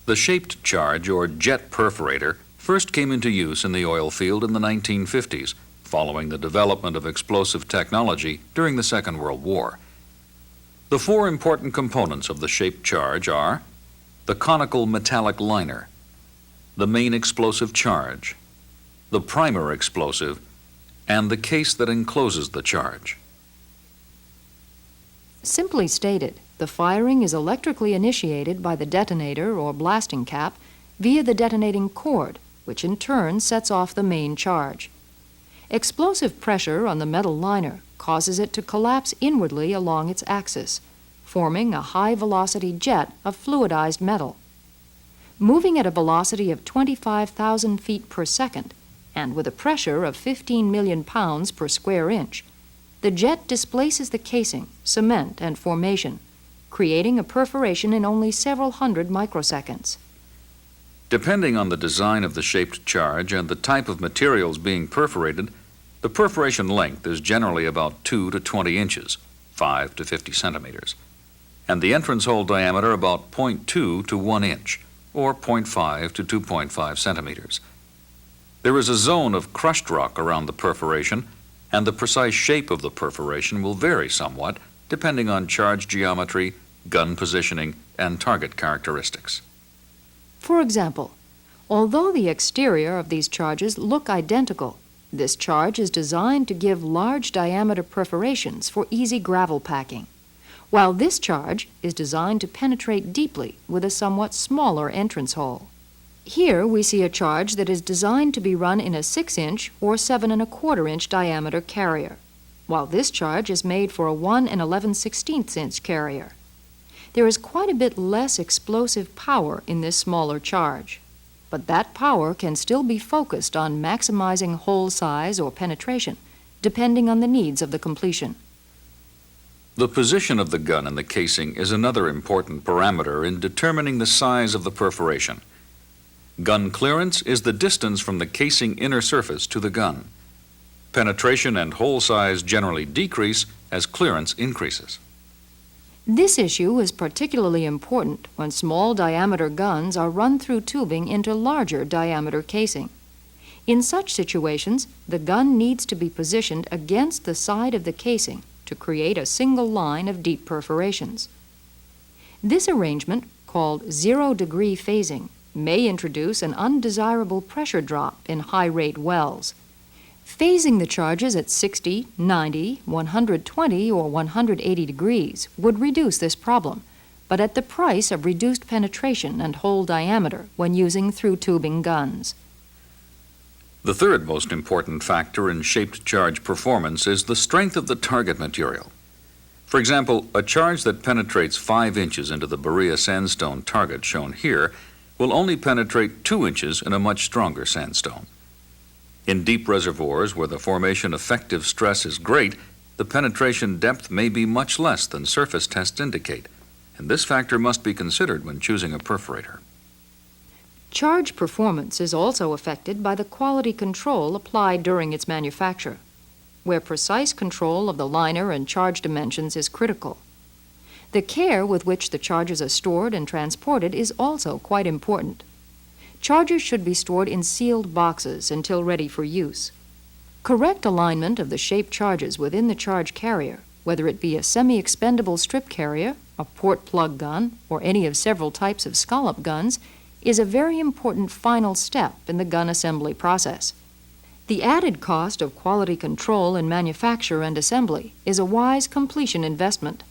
The shaped charge, or jet perforator, first came into use in the oil field in the 1950s, following the development of explosive technology during the Second World War. The four important components of the shaped charge are the conical metallic liner, the main explosive charge, the primer explosive, and the case that encloses the charge. Simply stated, the firing is electrically initiated by the detonator or blasting cap via the detonating cord, which in turn sets off the main charge. Explosive pressure on the metal liner causes it to collapse inwardly along its axis, forming a high-velocity jet of fluidized metal. Moving at a velocity of 25,000 feet per second and with a pressure of 15 million pounds per square inch, the jet displaces the casing, cement, and formation, creating a perforation in only several hundred microseconds. Depending on the design of the shaped charge and the type of materials being perforated, the perforation length is generally about 2 to 20 inches, 5 to 50 centimeters, and the entrance hole diameter about 0.2 to 1 inch, or 0.5 to 2.5 centimeters. There is a zone of crushed rock around the perforation, and the precise shape of the perforation will vary somewhat depending on charge geometry, gun positioning, and target characteristics. For example, although the exterior of these charges look identical, this charge is designed to give large diameter perforations for easy gravel packing, while this charge is designed to penetrate deeply with a somewhat smaller entrance hole. Here we see a charge that is designed to be run in a 6-inch or 7 1/4-inch diameter carrier, while this charge is made for a 1 11/16-inch carrier. There is quite a bit less explosive power in this smaller charge, but that power can still be focused on maximizing hole size or penetration, depending on the needs of the completion. The position of the gun in the casing is another important parameter in determining the size of the perforation. Gun clearance is the distance from the casing inner surface to the gun. Penetration and hole size generally decrease as clearance increases. This issue is particularly important when small diameter guns are run through tubing into larger diameter casing. In such situations, the gun needs to be positioned against the side of the casing to create a single line of deep perforations. This arrangement, called zero-degree phasing, may introduce an undesirable pressure drop in high-rate wells. Phasing the charges at 60, 90, 120, or 180 degrees would reduce this problem, but at the price of reduced penetration and hole diameter when using through-tubing guns. The third most important factor in shaped charge performance is the strength of the target material. For example, a charge that penetrates 5 inches into the Berea sandstone target shown here will only penetrate 2 inches in a much stronger sandstone. In deep reservoirs where the formation effective stress is great, the penetration depth may be much less than surface tests indicate, and this factor must be considered when choosing a perforator. Charge performance is also affected by the quality control applied during its manufacture, where precise control of the liner and charge dimensions is critical. The care with which the charges are stored and transported is also quite important. Charges should be stored in sealed boxes until ready for use. Correct alignment of the shaped charges within the charge carrier, whether it be a semi-expendable strip carrier, a port plug gun, or any of several types of scallop guns, is a very important final step in the gun assembly process. The added cost of quality control in manufacture and assembly is a wise completion investment.